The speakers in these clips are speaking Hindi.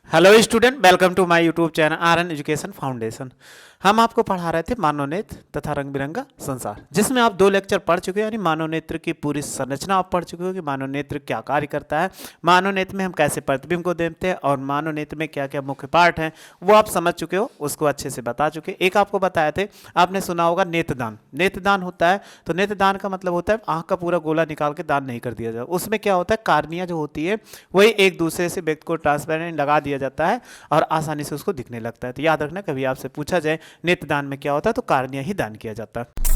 Hello student, welcome to my YouTube channel R N. Education foundation. हम आपको पढ़ा रहे थे मानव नेत्र तथा रंग बिरंगा संसार, जिसमें आप 2 लेक्चर पढ़ चुके हो। यानी मानव नेत्र की पूरी संरचना आप पढ़ चुके हो कि मानव नेत्र क्या कार्य करता है, मानव नेत्र में हम कैसे प्रतिबिंब को देखते हैं और मानव नेत्र में क्या क्या मुख्य पार्ट हैं, वो आप समझ चुके हो, उसको अच्छे से बता चुके। एक आपको बताए थे, आपने सुना होगा नेत्रदान। नेत्रदान होता है तो नेत्रदान का मतलब होता है आंख का पूरा गोला निकाल के दान नहीं कर दिया जाए। उसमें क्या होता है, कार्निया जो होती है वही एक दूसरे से व्यक्ति को ट्रांसपेरेंट लगा दिया जाता है और आसानी से उसको दिखने लगता है। तो याद रखना, कभी आपसे पूछा जाए नेत्रदान में क्या होता है तो कार्निया ही दान किया जाता है।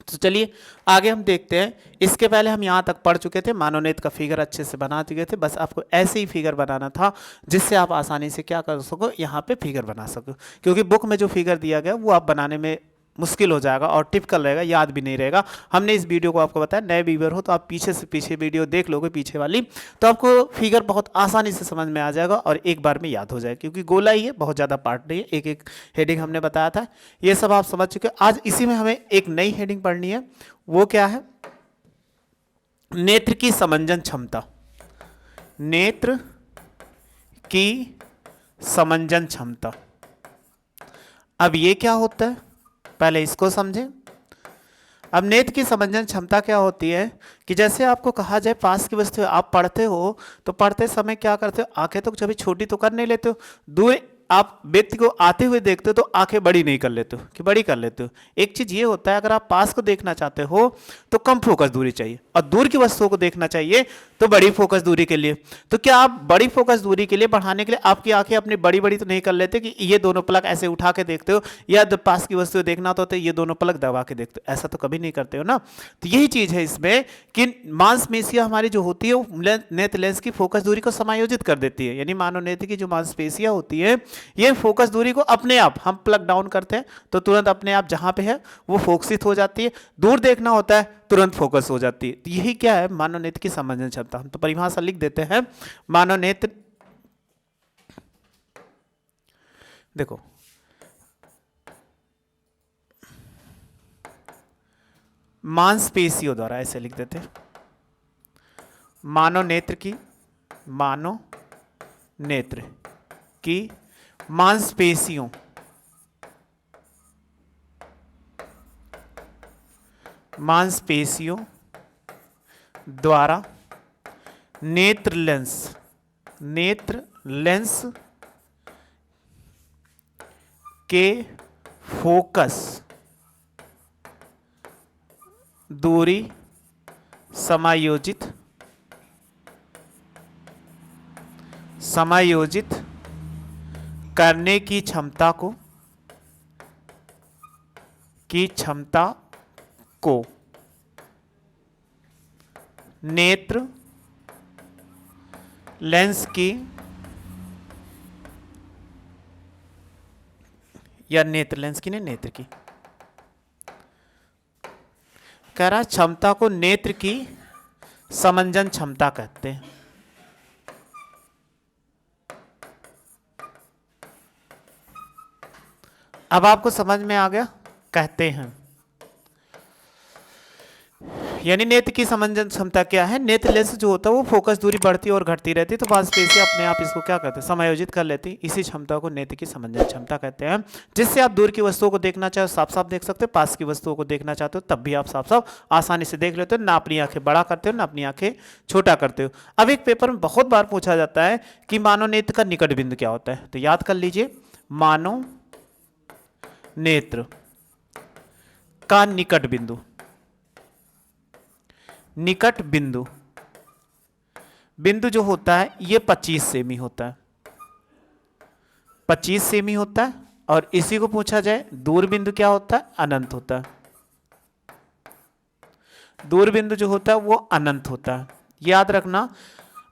तो चलिए आगे हम देखते हैं। इसके पहले हम यहाँ तक पढ़ चुके थे, मानव नेत्र का फिगर अच्छे से बना चुके थे। बस आपको ऐसे ही फिगर बनाना था जिससे आप आसानी से क्या कर सको, यहाँ पे फिगर बना सको। क्योंकि बुक में जो फिगर दिया गया वो आप बनाने में मुश्किल हो जाएगा और टिपिकल रहेगा, याद भी नहीं रहेगा। हमने इस वीडियो को आपको बताया, नए व्यूअर हो तो आप पीछे से पीछे वीडियो देख लोगे, पीछे वाली, तो आपको फिगर बहुत आसानी से समझ में आ जाएगा और एक बार में याद हो जाएगा। क्योंकि गोला ही है, बहुत ज़्यादा पार्ट नहीं है, एक एक हेडिंग हमने बताया था, ये सब आप समझ चुके हो। आज इसी में हमें एक नई हेडिंग पढ़नी है, वो क्या है, नेत्र की समंजन क्षमता। नेत्र की समंजन क्षमता। अब ये क्या होता है, पहले इसको समझें। अब नेत्र की समंजन क्षमता क्या होती है कि जैसे आपको कहा जाए पास की वस्तु आप पढ़ते हो तो पढ़ते समय क्या करते हो, आंखें तो कभी छोटी तो कर नहीं लेते हो, दूर आप व्यक्ति को आते हुए देखते हो तो आंखें बड़ी नहीं कर लेते हो कि बड़ी कर लेते हो। एक चीज ये होता है, अगर आप पास को देखना चाहते हो तो कम फोकस दूरी चाहिए और दूर की वस्तुओं को देखना चाहिए तो बड़ी फोकस दूरी के लिए। तो क्या आप बड़ी फोकस दूरी के लिए बढ़ाने के लिए आपकी आंखें अपनी बड़ी बड़ी तो नहीं कर लेते कि ये दोनों पलक ऐसे उठा के देखते हो, या पास की वस्तु देखना तो ये दोनों पलक दबा के देखते हो, ऐसा तो कभी नहीं करते हो ना। तो यही चीज है इसमें कि मांसपेशियां हमारी जो होती है वो नेत्र लेंस की फोकस दूरी को समायोजित कर देती है। यानी मानव नेत्र की जो मांसपेशियां होती है ये फोकस दूरी को अपने आप हम प्लग डाउन करते हैं तो तुरंत अपने आप जहां पे है वो फोकसित हो जाती है, दूर देखना होता है तुरंत फोकस हो जाती है। तो यही क्या है, मानव नेत्र की समंजन क्षमता। हम तो परिभाषा लिख देते हैं, मानव नेत्र, देखो मांसपेशियों द्वारा, ऐसे लिख देते हैं, मानव नेत्र की, मानव नेत्र की मांसपेशियों मांसपेशियों द्वारा नेत्र लेंस के फोकस दूरी समायोजित करने की क्षमता को नेत्र लेंस की या नेत्र लेंस की नहीं, नेत्र की कह रहा, क्षमता को नेत्र की समंजन क्षमता कहते हैं। अब आपको समझ में आ गया, कहते हैं यानी नेत्र की समंजन क्षमता क्या है, नेत्र लेंस जो होता है वो फोकस दूरी बढ़ती और घटती रहती है तो मांसपेशियां अपने आप इसको क्या कहते हैं, समायोजित कर लेती है। इसी क्षमता को नेत्र की समंजन क्षमता कहते हैं, जिससे आप दूर की वस्तुओं को देखना चाहो साफ साफ देख सकते हो, पास की वस्तुओं को देखना चाहते हो तब भी आप साफ साफ आसानी से देख लेते हो, ना अपनी आंखें बड़ा करते हो ना अपनी आंखें छोटा करते हो। अब एक पेपर में बहुत बार पूछा जाता है कि मानव नेत्र का निकट बिंदु क्या होता है, तो याद कर लीजिए, मानव नेत्र का निकट बिंदु, निकट बिंदु, बिंदु जो होता है ये 25 सेमी होता है, 25 सेमी होता है। और इसी को पूछा जाए दूर बिंदु क्या होता है, अनंत होता है। दूर बिंदु जो होता है वो अनंत होता है, याद रखना।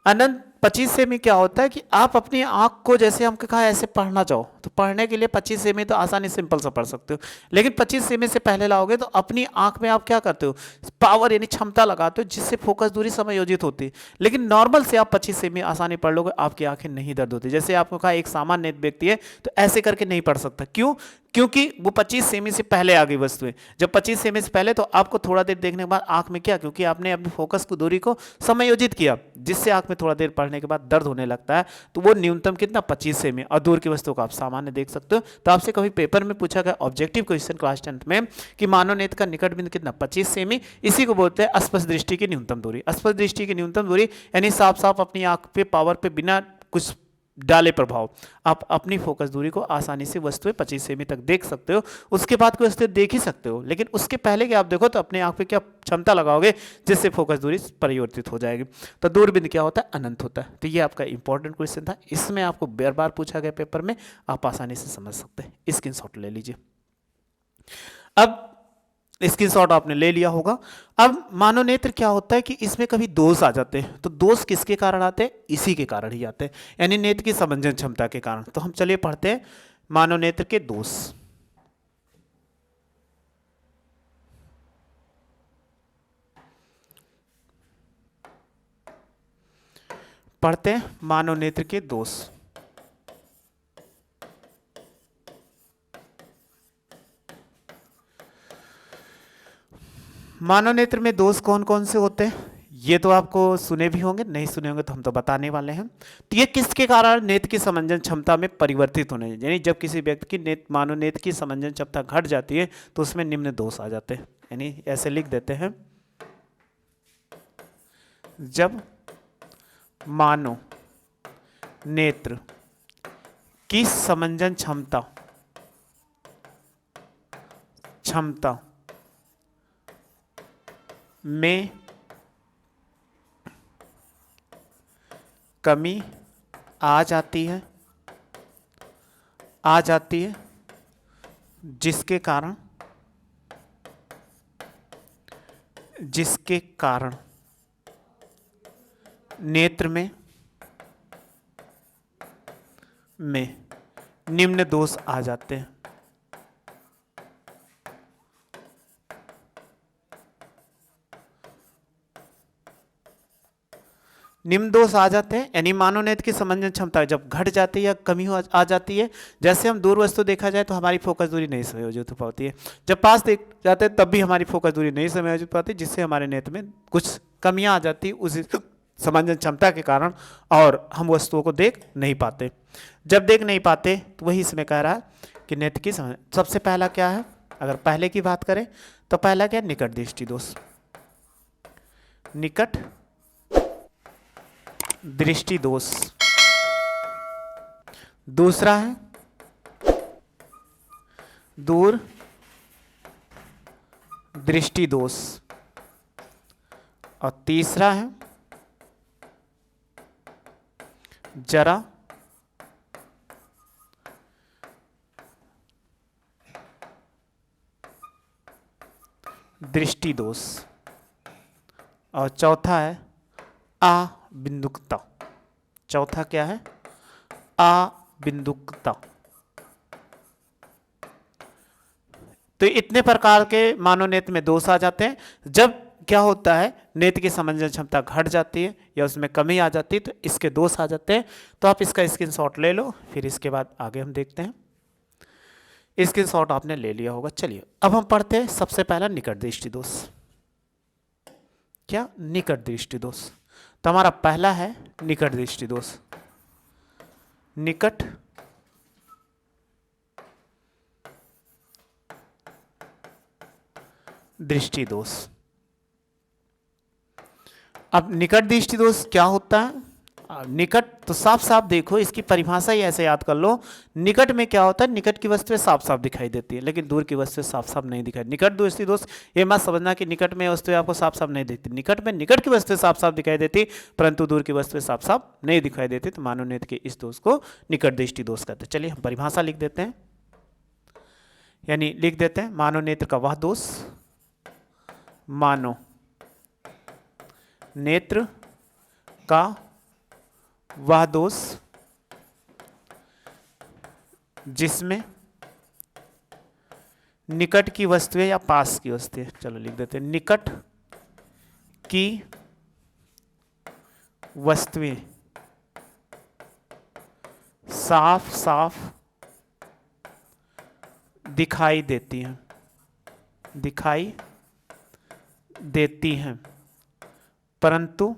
अनंत 25 सेमी क्या होता है कि आप अपनी आंख को, जैसे हमको कहा ऐसे पढ़ना चाहो तो पढ़ने के लिए 25 सेमी तो आसानी सिंपल सा पढ़ सकते हो, लेकिन 25 सेमी से पहले लाओगे तो अपनी आंख में आप क्या करते हो, पावर यानी क्षमता लगाते हो, जिससे फोकस दूरी समायोजित होती है। लेकिन नॉर्मल से आप 25 सेमी आसानी पढ़ लोगे, आपकी आंखें नहीं दर्द होती। जैसे आपको कहा एक सामान्य व्यक्ति है तो ऐसे करके नहीं पढ़ सकता, क्यों? क्योंकि वो 25 सेमी से पहले आ गई वस्तुएं। जब 25 सेमी से पहले तो आपको थोड़ा देर देखने के बाद आंख में क्या, क्योंकि आपने अपनी फोकस की दूरी को समायोजित किया, जिससे आंख में थोड़ा देर पढ़ने के बाद दर्द होने लगता है, तो वो न्यूनतम कितना 25 सेमी, और दूर की वस्तुओं को आप सामान्य देख सकते हो। तो आपसे कभी पेपर में पूछा गया ऑब्जेक्टिव क्वेश्चन क्लास 10th में कि मानव नेत्र का निकट बिंदु कितना 25 सेमी, इसी को बोलते हैं स्पष्ट दृष्टि की न्यूनतम दूरी। स्पष्ट दृष्टि की न्यूनतम दूरी यानी साफ साफ अपनी आंख पे पावर पे बिना कुछ डाले प्रभाव आप अपनी फोकस दूरी को आसानी से वस्तुएं 25 सेमी तक देख सकते हो। उसके बाद कोई वस्तुएं देख ही सकते हो, लेकिन उसके पहले कि आप देखो तो अपने आंख पे क्या क्षमता लगाओगे जिससे फोकस दूरी परिवर्तित हो जाएगी। तो दूरबीन क्या होता है, अनंत होता है। तो ये आपका इंपॉर्टेंट क्वेश्चन था, इसमें आपको बार बार पूछा गया पेपर में, आप आसानी से समझ सकते हैं। स्क्रीनशॉट ले लीजिए। अब स्क्रीनशॉट आपने ले लिया होगा। अब मानव नेत्र क्या होता है कि इसमें कभी दोष आ जाते हैं, तो दोष किसके कारण आते हैं, इसी के कारण ही आते हैं, यानी नेत्र की समंजन क्षमता के कारण। तो हम चलिए पढ़ते हैं मानव नेत्र के दोष। पढ़ते हैं मानव नेत्र के दोष। मानव नेत्र में दोष कौन कौन से होते हैं, ये तो आपको सुने भी होंगे, नहीं सुने होंगे तो हम तो बताने वाले हैं। तो ये किसके कारण नेत्र की समंजन क्षमता में परिवर्तित होने, यानी जब किसी व्यक्ति की मानव नेत्र की समंजन क्षमता घट जाती है तो उसमें निम्न दोष आ जाते हैं। यानी ऐसे लिख देते हैं, जब मानव नेत्र की समंजन क्षमता में कमी आ जाती है जिसके कारण नेत्र में निम्न दोष आ जाते हैं। निम्न दोष आ जाते हैं यानी मानव नेत्र की समंजन क्षमता जब घट जाती है या कमी आ जाती है। जैसे हम दूर वस्तु देखा जाए तो हमारी फोकस दूरी नहीं समायोजित हो पाती है, जब पास देख जाते हैं तब भी हमारी फोकस दूरी नहीं समायोजित हो पाती, जिससे हमारे नेत्र में कुछ कमियां आ जाती है उस समंजन क्षमता के कारण, और हम वस्तुओं को देख नहीं पाते। जब देख नहीं पाते तो वही इसमें कह रहा है कि नेत्र की सबसे पहला क्या है, अगर पहले की बात करें तो पहला क्या, निकट दृष्टि दोष। निकट दृष्टि दोष। दूसरा है दूर दृष्टि दोष, और तीसरा है जरा दृष्टि दोष, और चौथा है अबिंदुकता। चौथा क्या है, अबिंदुकता। तो इतने प्रकार के मानव नेत्र में दोष आ जाते हैं जब क्या होता है, नेत्र की समंजन क्षमता घट जाती है या उसमें कमी आ जाती है, तो इसके दोष आ जाते हैं। तो आप इसका स्क्रीनशॉट ले लो, फिर इसके बाद आगे हम देखते हैं। स्क्रीनशॉट आपने ले लिया होगा। चलिए अब हम पढ़ते हैं सबसे पहला निकट दृष्टि दोष। क्या, निकट दृष्टि दोष। तो हमारा पहला है निकट दृष्टि दोष। निकट दृष्टि दोष। अब निकट दृष्टि दोष क्या होता है, निकट तो साफ साफ देखो, इसकी परिभाषा ही ऐसे याद कर लो। निकट में क्या होता है, निकट की वस्तुएं साफ साफ दिखाई देती है, लेकिन दूर की वस्तुएं साफ साफ नहीं दिखाई। निकट दृष्टि दोष ये मत समझना कि निकट में वस्तुएं आपको साफ साफ नहीं दिखती। निकट में निकट की वस्तुएं साफ साफ दिखाई देती, परंतु दूर की वस्तुएं साफ साफ नहीं दिखाई देती। तो मानव नेत्र के इस दोष को निकट दृष्टि दोष कहते हैं। चलिए हम परिभाषा लिख देते हैं, यानी लिख देते हैं मानव नेत्र का वह दोष, मानव नेत्र का वह दोष जिसमें निकट की वस्तुएं या पास की वस्तुएं, चलो लिख देते हैं, निकट की वस्तुएं साफ साफ दिखाई देती हैं, दिखाई देती हैं, परंतु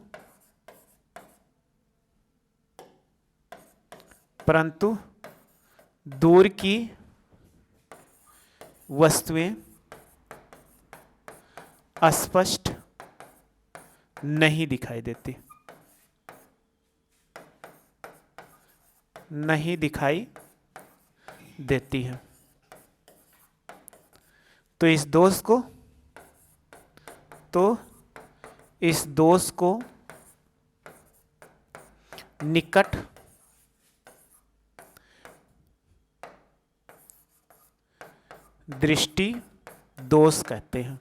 दूर की वस्तुएं अस्पष्ट नहीं दिखाई देती, नहीं दिखाई देती है। तो इस दोष को निकट दृष्टि दोष कहते हैं।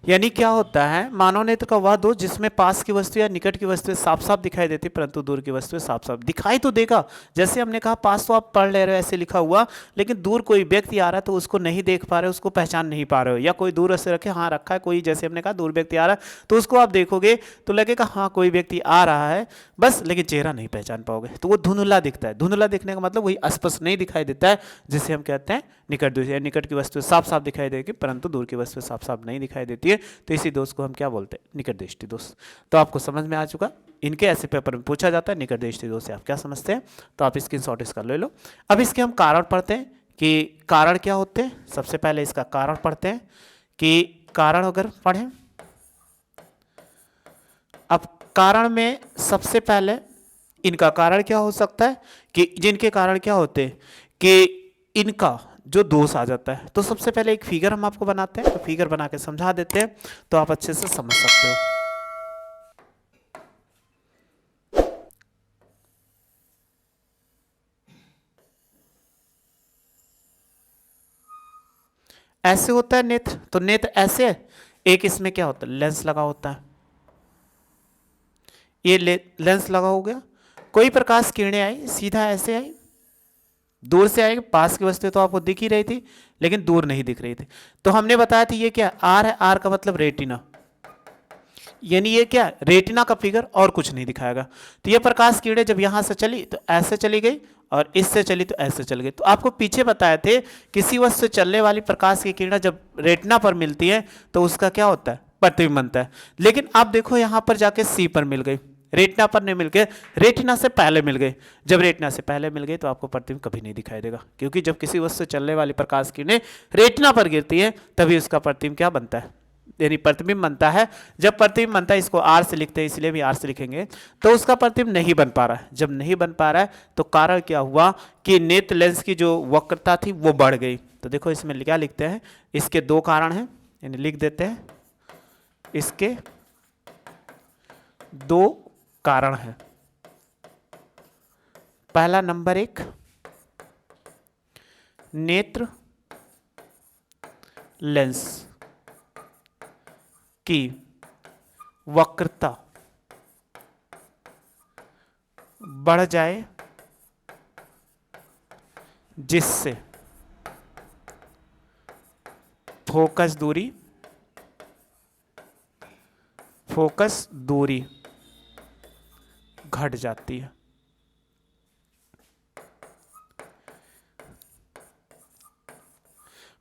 यानी क्या होता है, मानव नेत्र का वह दोष जिसमें पास की वस्तु या निकट की वस्तुएं साफ साफ दिखाई देती, परंतु दूर की वस्तुएं साफ साफ दिखाई तो देगा। जैसे हमने कहा पास तो आप पढ़ ले रहे हो ऐसे लिखा हुआ, लेकिन दूर कोई व्यक्ति आ रहा है तो उसको नहीं देख पा रहे हो, उसको पहचान नहीं पा रहे हो, या कोई दूर से रखे, हाँ रखा है कोई, जैसे हमने कहा दूर व्यक्ति आ रहा है तो उसको आप देखोगे तो लगेगा हाँ कोई व्यक्ति आ रहा है बस, लेकिन चेहरा नहीं पहचान पाओगे, तो वो धुंधला दिखता है। धुंधला दिखने का मतलब वही स्पष्ट नहीं दिखाई देता है, जिसे हम कहते हैं निकट दोष। निकट की वस्तु साफ साफ दिखाई देगी परंतु दूर की वस्तु साफ साफ नहीं दिखाई देती है, तो इसी दोष को हम क्या बोलते हैं, निकट दृष्टि दोष। तो आपको समझ में आ चुका, इनके ऐसे पेपर में पूछा जाता है निकट दृष्टि दोष से आप क्या समझते हैं, तो आप स्क्रीनशॉट इसका ले लो। अब इसके हम कारण पढ़ते हैं कि कारण क्या होते हैं। सबसे पहले इसका कारण पढ़ते हैं कि कारण अगर पढ़ें, अब कारण में सबसे पहले इनका कारण क्या हो सकता है कि जिनके कारण क्या होते हैं कि इनका जो दोष आ जाता है। तो सबसे पहले एक फिगर हम आपको बनाते हैं, तो फिगर बना के समझा देते हैं तो आप अच्छे से समझ सकते हो। ऐसे होता है नेत्र, तो नेत्र ऐसे है, एक इसमें क्या होता है लेंस लगा होता है, ये लेंस लगा हो गया, कोई प्रकाश किरणें आई सीधा ऐसे आई, दूर से आएगी, पास की वस्तु तो आपको दिख ही रही थी लेकिन दूर नहीं दिख रही थी, तो हमने बताया था ये क्या आर है, आर का मतलब रेटिना, यानी ये क्या रेटिना का फिगर और कुछ नहीं दिखाएगा। तो ये प्रकाश किरणें जब यहां से चली तो ऐसे चली गई और इससे चली तो ऐसे चल गई। तो आपको पीछे बताए थे किसी वस्तु से चलने वाली प्रकाश की किरणें जब रेटिना पर मिलती है तो उसका क्या होता है प्रतिबिंब बनता है, लेकिन आप देखो यहां पर जाके सी पर मिल गई, रेटिना पर नहीं मिलके रेटिना से पहले मिल गए। जब रेटिना से पहले मिल गई तो आपको प्रतिबिंब कभी नहीं दिखाई देगा, क्योंकि जब किसी वस्तु से चलने वाली प्रकाश किरणें रेटिना पर गिरती है तभी उसका प्रतिबिंब क्या बनता है, यानी प्रतिबिंब बनता है। जब प्रतिबिंब बनता है, इसको आर से लिखते हैं इसलिए भी आर से लिखेंगे, तो उसका प्रतिबिंब नहीं बन पा रहा है। जब नहीं बन पा रहा है तो कारण क्या हुआ कि नेत्र लेंस की जो वक्रता थी वो बढ़ गई। तो देखो इसमें क्या लिखते हैं, इसके दो कारण हैं, यानी लिख देते हैं इसके दो कारण है। पहला नंबर एक, नेत्र लेंस की वक्रता बढ़ जाए जिससे फोकस दूरी घट जाती है।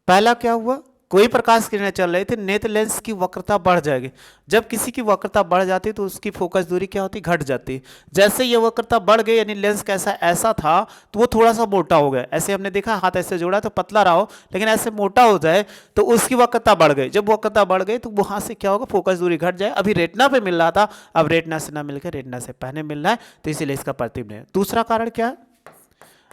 पहला क्या हुआ, कोई प्रकाश किरणें चल रही थी, नेत्र लेंस की वक्रता बढ़ जाएगी। जब किसी की वक्रता बढ़ जाती तो उसकी फोकस दूरी क्या होती, घट जाती। जैसे ये वक्रता बढ़ गई यानी लेंस कैसा ऐसा था तो वो थोड़ा सा मोटा हो गया। ऐसे हमने देखा हाथ ऐसे जोड़ा तो पतला रहा हो, लेकिन ऐसे मोटा हो जाए तो उसकी वक्रता बढ़ गई। जब वक्रता बढ़ गई तो वहां से क्या होगा, फोकस दूरी घट जाए। अभी रेटिना पे मिल रहा था, अब रेटिना से ना मिलकर रेटिना से पहले मिल रहा है, तो इसीलिए इसका प्रतिबिंब नहीं है। दूसरा कारण क्या है,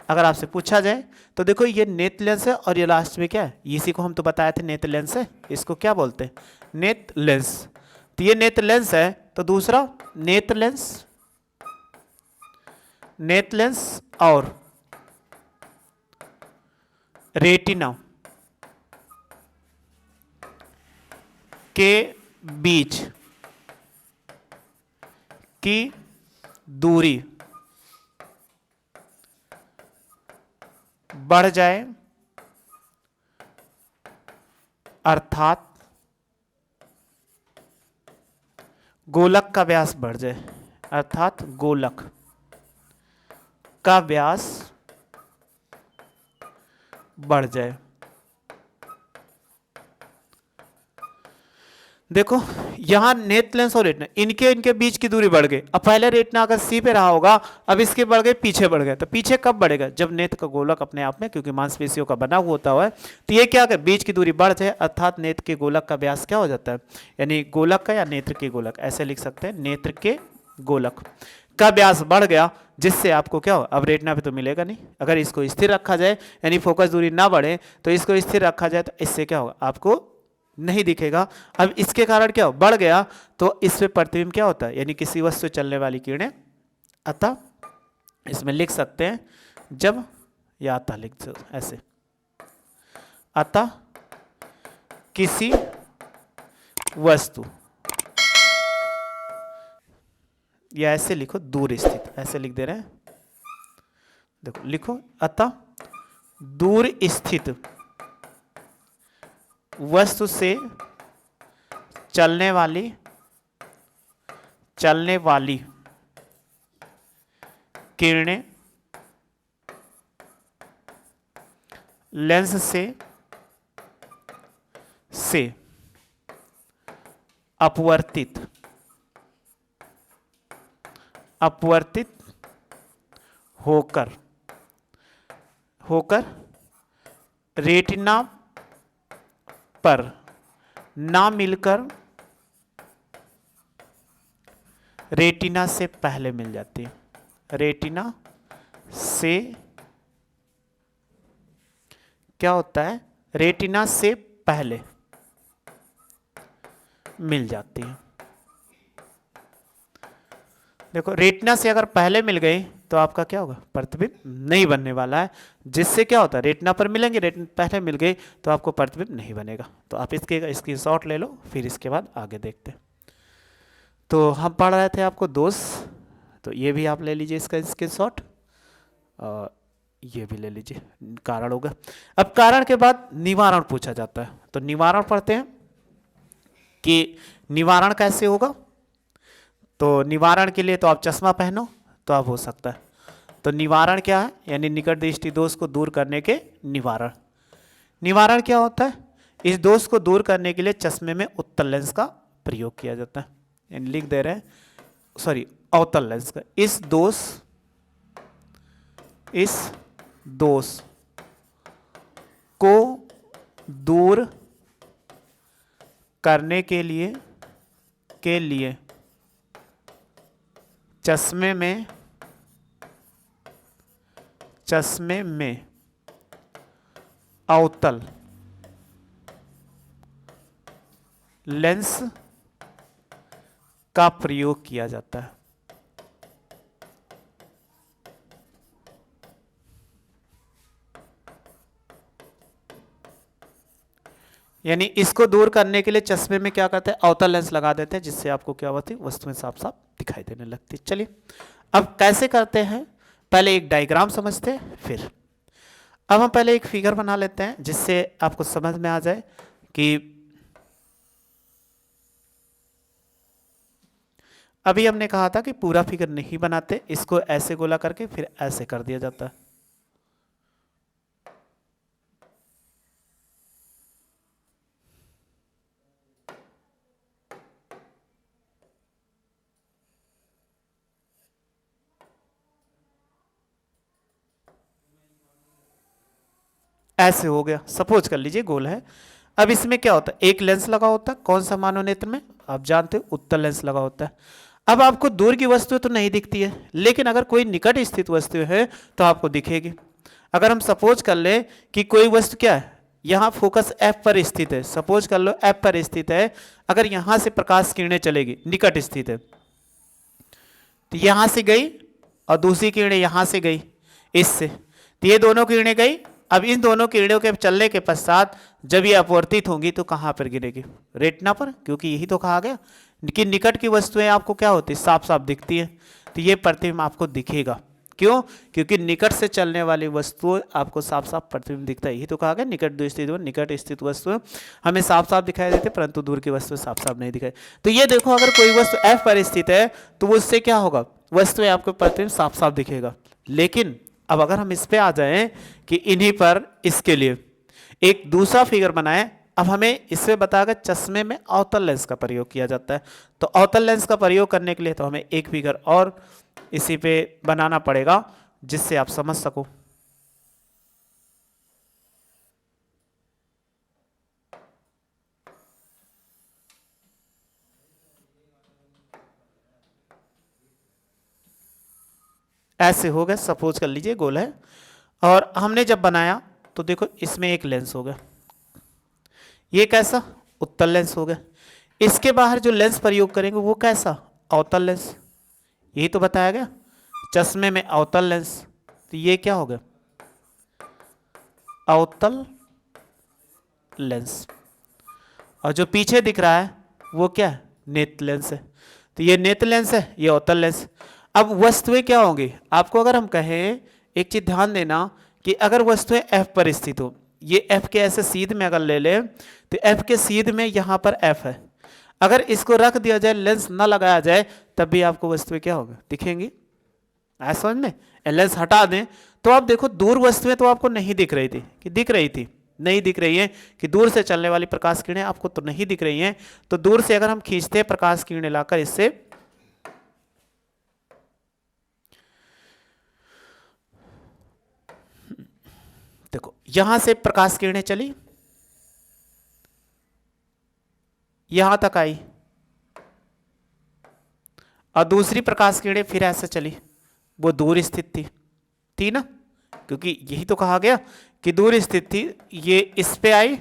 अगर आपसे पूछा जाए तो देखो ये नेत्र लेंस है और ये लास्ट में क्या है, इसी को हम तो बताए थे नेत्र लेंस है, इसको क्या बोलते हैं नेत्र लेंस। तो ये नेत्र लेंस है, तो दूसरा नेत्र लेंस और रेटिना के बीच की दूरी बढ़ जाए अर्थात गोलक का व्यास बढ़ जाए, अर्थात गोलक का व्यास बढ़ जाए। देखो यहां नेत्र लेंस और रेटिना इनके बीच की दूरी बढ़ गई। अब पहले रेटिना अगर सी पे रहा होगा, अब इसके बढ़ गए पीछे बढ़ गए। तो पीछे कब बढ़ेगा? जब नेत्र का गोलक अपने आप में, क्योंकि मांसपेशियों का बना हुआ होता है, तो ये क्या है, बीच की दूरी बढ़ जाए अर्थात नेत्र के गोलक का व्यास क्या हो जाता है, यानी गोलक का या नेत्र के गोलक, ऐसे लिख सकते हैं, नेत्र के गोलक का व्यास बढ़ गया, जिससे आपको क्या हो, अब रेटिना पे तो मिलेगा नहीं। अगर इसको स्थिर रखा जाए, यानी फोकस दूरी ना बढ़े, तो इसको स्थिर रखा जाए, तो इससे क्या होगा, आपको नहीं दिखेगा। अब इसके कारण क्या हो, बढ़ गया, तो इस पे प्रतिबिंब क्या होता है, यानी किसी वस्तु से चलने वाली किरणें, अतः इसमें लिख सकते हैं जब, या अतः लिख दो ऐसे, अतः किसी वस्तु, या ऐसे लिखो दूर स्थित, ऐसे लिख दे रहे हैं, देखो लिखो, अतः दूर स्थित वस्तु से चलने वाली किरणें लेंस से अपवर्तित होकर रेटिना पर ना मिलकर रेटिना से पहले मिल जाती है, रेटिना से क्या होता है, रेटिना से पहले मिल जाती है। देखो रेटिना से अगर पहले मिल गई तो आपका क्या होगा, प्रतिबिंब नहीं बनने वाला है, जिससे क्या होता है, रेटिना पर मिलेंगे, रेटिना पहले मिल गई तो आपको प्रतिबिंब नहीं बनेगा। तो आप इसकी शॉट ले लो, फिर इसके बाद आगे देखते हैं। तो हम पढ़ रहे थे आपको दोष, तो ये भी आप ले लीजिए इसका स्क्रीनशॉट, और ये भी ले लीजिए, कारण होगा। अब कारण के बाद निवारण पूछा जाता है, तो निवारण पढ़ते हैं कि निवारण कैसे होगा। तो निवारण के लिए तो आप चश्मा पहनो तो अब हो सकता है। तो निवारण क्या है, यानी निकट दृष्टि दोष को दूर करने के निवारण। निवारण क्या होता है, इस दोष को दूर करने के लिए चश्मे में उत्तल लेंस का प्रयोग किया जाता है, यानी लिख दे रहे हैं, सॉरी अवतल लेंस का। इस दोष को दूर करने के लिए चश्मे में अवतल लेंस का प्रयोग किया जाता है। यानी इसको दूर करने के लिए चश्मे में क्या करते हैं, अवतल लेंस लगा देते हैं, जिससे आपको क्या होती है, वस्तुएं साफ साफ दिखाई देने लगती है। चलिए अब कैसे करते हैं, पहले एक डायग्राम समझते हैं, फिर अब हम पहले एक फिगर बना लेते हैं, जिससे आपको समझ में आ जाए कि अभी हमने कहा था कि पूरा फिगर नहीं बनाते, इसको ऐसे गोला करके फिर ऐसे कर दिया जाता है। ऐसे हो गया, सपोज कर लीजिए गोल है। अब इसमें क्या होता है, एक लेंस लगा होता है, कौन सा मानव नेत्र में, आप जानते हो उत्तल लेंस लगा होता है। अब आपको दूर की वस्तु तो नहीं दिखती है, लेकिन अगर कोई निकट स्थित वस्तु है तो आपको दिखेगी। अगर हम सपोज कर ले कि कोई वस्तु क्या है, यहाँ फोकस F पर स्थित है, सपोज कर लो F पर स्थित है, अगर यहां से प्रकाश किरणें चलेगी, निकट स्थित है, तो यहां से गई और दूसरी किरणें यहां से गई इससे, तो ये दोनों किरणें गई अब इन दोनों किरणों के चलने के पश्चात जब ये अपवर्तित होंगी तो कहां पर गिरेगी? रेटिना पर, क्योंकि यही तो कहा गया कि निकट की वस्तुएं आपको क्या होती है? साफ साफ दिखती है। तो ये प्रतिबिंब आपको दिखेगा। क्यों? क्योंकि निकट से चलने वाली वस्तुएं आपको साफ साफ प्रतिबिंब दिखता है। यही तो कहा गया निकट स्थित वस्तुएं हमें साफ साफ दिखाई देती है, परंतु दूर की वस्तुएं साफ साफ नहीं दिखाई। तो ये देखो, अगर कोई वस्तु F पर स्थित है तो उससे क्या होगा? वस्तुएं आपको प्रतिबिंब साफ साफ दिखेगा। लेकिन अब अगर हम इस पे आ जाएं कि इन्हीं पर इसके लिए एक दूसरा फिगर बनाए, अब हमें इससे बताया चश्मे में अवतल लेंस का प्रयोग किया जाता है। तो अवतल लेंस का प्रयोग करने के लिए तो हमें एक फिगर और इसी पे बनाना पड़ेगा जिससे आप समझ सको। ऐसे हो गया, सपोज कर लीजिए गोल है, और हमने जब बनाया तो देखो इसमें एक लेंस हो गया, ये कैसा? उत्तल लेंस हो गया। इसके बाहर जो लेंस प्रयोग करेंगे वो कैसा? अवतल लेंस। यही तो बताया गया, चश्मे में अवतल लेंस। तो ये क्या हो गया? अवतल लेंस। और जो पीछे दिख रहा है वो क्या है? नेत्र लेंस है। तो ये नेत्र लेंस है, ये अवतल लेंस। अब वस्तुएं क्या होंगी? आपको अगर हम कहें, एक चीज ध्यान देना कि अगर वस्तुएं F पर स्थित हो, ये F के ऐसे सीध में अगर ले ले तो F के सीध में यहां पर F है, अगर इसको रख दिया जाए, लेंस ना लगाया जाए, तब भी आपको वस्तुएं क्या होगी? दिखेंगी। ऐसा समझ में? लेंस हटा दें तो आप देखो दूर वस्तुएं तो आपको नहीं दिख रही थी, कि दिख रही थी? नहीं दिख रही है, कि दूर से चलने वाली प्रकाश किरणें आपको तो नहीं दिख रही हैं। तो दूर से अगर हम खींचते हैं प्रकाश किरणें लाकर इससे, देखो यहां से प्रकाश किरणें चली, यहां तक आई, और दूसरी प्रकाश किरणें फिर ऐसे चली, वो दूर स्थित थी ना, क्योंकि यही तो कहा गया कि दूर स्थित थी। ये इस पे आई,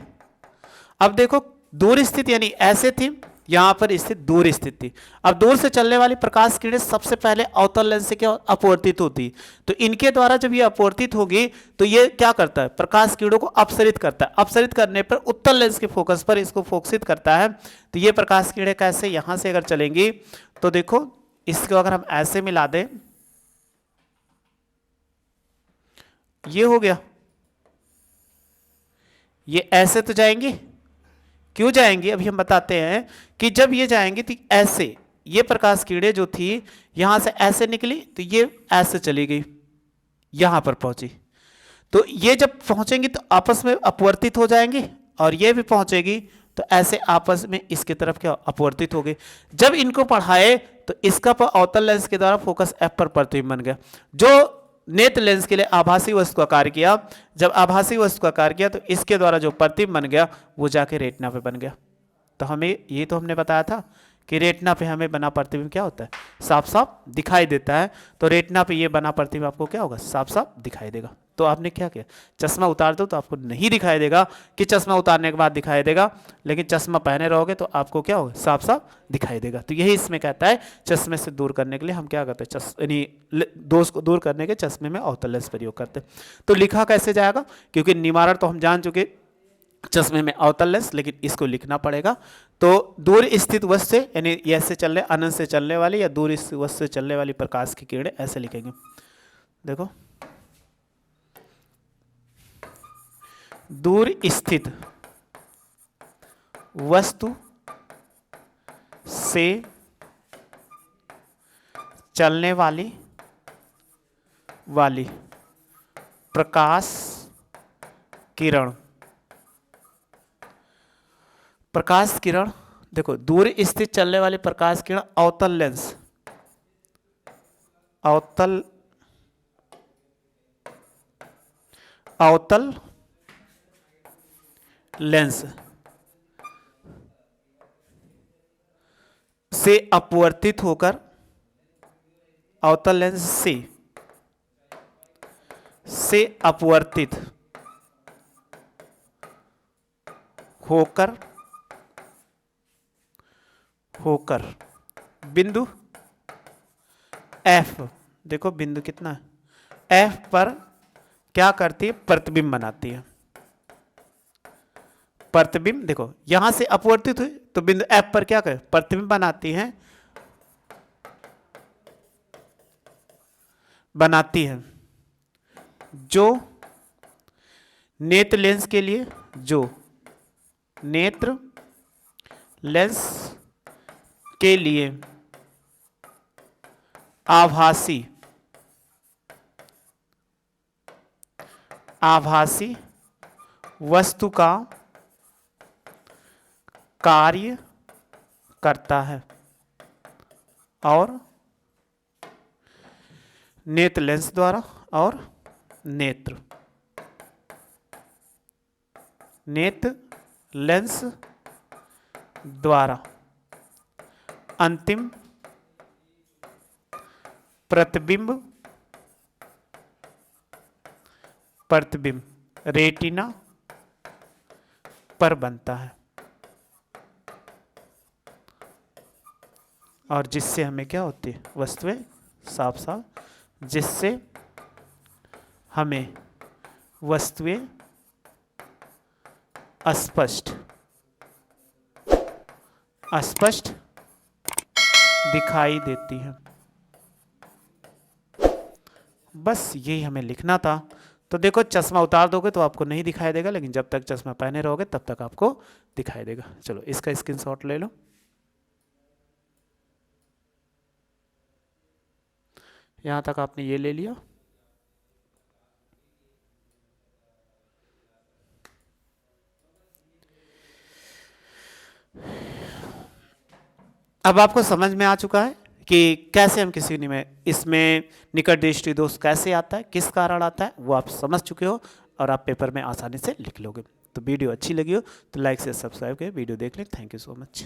अब देखो दूर स्थित यानी ऐसे थी, यहां पर स्थित दूर स्थित थी। अब दूर से चलने वाली प्रकाश किरणें सबसे पहले अवतल लेंस से क्या अपवर्तित होती, तो इनके द्वारा जब ये अपवर्तित होगी तो ये क्या करता है? प्रकाश किरणों को अपसरित करता है। अपसरित करने पर उत्तल लेंस के फोकस पर इसको फोकसित करता है। तो ये प्रकाश किरणें कैसे? यहां से अगर चलेंगी तो देखो इसको अगर हम ऐसे मिला दें, ये हो गया, ये ऐसे तो जाएंगी। क्यों जाएंगी? अभी हम बताते हैं कि जब ये जाएंगी तो ऐसे, ये प्रकाश किरणें जो थी यहां से ऐसे निकली तो ये ऐसे चली गई, यहां पर पहुंची। तो ये जब पहुंचेंगी तो आपस में अपवर्तित हो जाएंगी, और ये भी पहुंचेगी तो ऐसे आपस में इसकी तरफ क्या अपवर्तित हो गई। जब इनको पढ़ाए तो इसका पर अवतल लेंस के द्वारा फोकस F पर प्रतिबिंब बन गया, जो नेत्र लेंस के लिए आभासी वस्तु का कार्य किया। जब आभासी वस्तु का कार्य किया तो इसके द्वारा जो प्रतिबिंब बन गया वो जाके रेटिना पे बन गया। तो हमें ये तो हमने बताया था कि रेटिना पे हमें बना प्रतिबिंब क्या होता है? साफ साफ दिखाई देता है। तो रेटिना पे ये बना प्रतिबिंब आपको क्या होगा? साफ साफ दिखाई देगा। तो आपने क्या किया? चश्मा उतार दो तो आपको नहीं दिखाई देगा, कि चश्मा उतारने के बाद दिखाई देगा, लेकिन चश्मा पहने रहोगे तो आपको क्या होगा? साफ साफ दिखाई देगा। तो यही इसमें कहता है, चश्मे से दूर करने के लिए हम क्या करते हैं? यानी दोष को दूर करने के चश्मे में अवतल लेंस प्रयोग करते हैं। तो लिखा कैसे जाएगा? क्योंकि निवारण तो हम जान चुके, चश्मे में अवतल लेंस, लेकिन इसको लिखना पड़ेगा। तो दूर स्थित वस्तु से, यानी ऐसे चलने, अनंत से चलने वाली या दूर स्थित वस्तु से चलने वाली प्रकाश की किरणें, ऐसे लिखेंगे। देखो, दूर स्थित वस्तु से चलने वाली प्रकाश किरण, प्रकाश किरण, देखो दूर स्थित चलने वाली प्रकाश किरण अवतल लेंस, अवतल लेंस से अपवर्तित होकर, अवतल लेंस से अपवर्तित होकर बिंदु F, देखो बिंदु कितना है? F पर क्या करती है, प्रतिबिंब बनाती है। प्रतिबिंब देखो यहां से अपवर्तित हुई तो बिंदु F पर क्या करे, प्रतिबिंब बनाती है जो नेत्र लेंस के लिए, जो नेत्र लेंस के लिए आभासी वस्तु का कार्य करता है और नेत्र लेंस द्वारा और नेत्र लेंस द्वारा अंतिम प्रतिबिंब रेटिना पर बनता है और जिससे हमें क्या होती है, वस्तुएं साफ साफ, जिससे हमें वस्तुएं अस्पष्ट दिखाई देती हैं। बस यही हमें लिखना था। तो देखो चश्मा उतार दोगे तो आपको नहीं दिखाई देगा, लेकिन जब तक चश्मा पहने रहोगे तब तक आपको दिखाई देगा। चलो इसका स्क्रीनशॉट ले लो। यहां तक आपने ये ले लिया। अब आपको समझ में आ चुका है कि कैसे हम किसी में इसमें निकट दृष्टि दोष कैसे आता है, किस कारण आता है, वो आप समझ चुके हो और आप पेपर में आसानी से लिख लोगे। तो वीडियो अच्छी लगी हो तो लाइक से सब्सक्राइब करें, वीडियो देख लें। Thank you so much.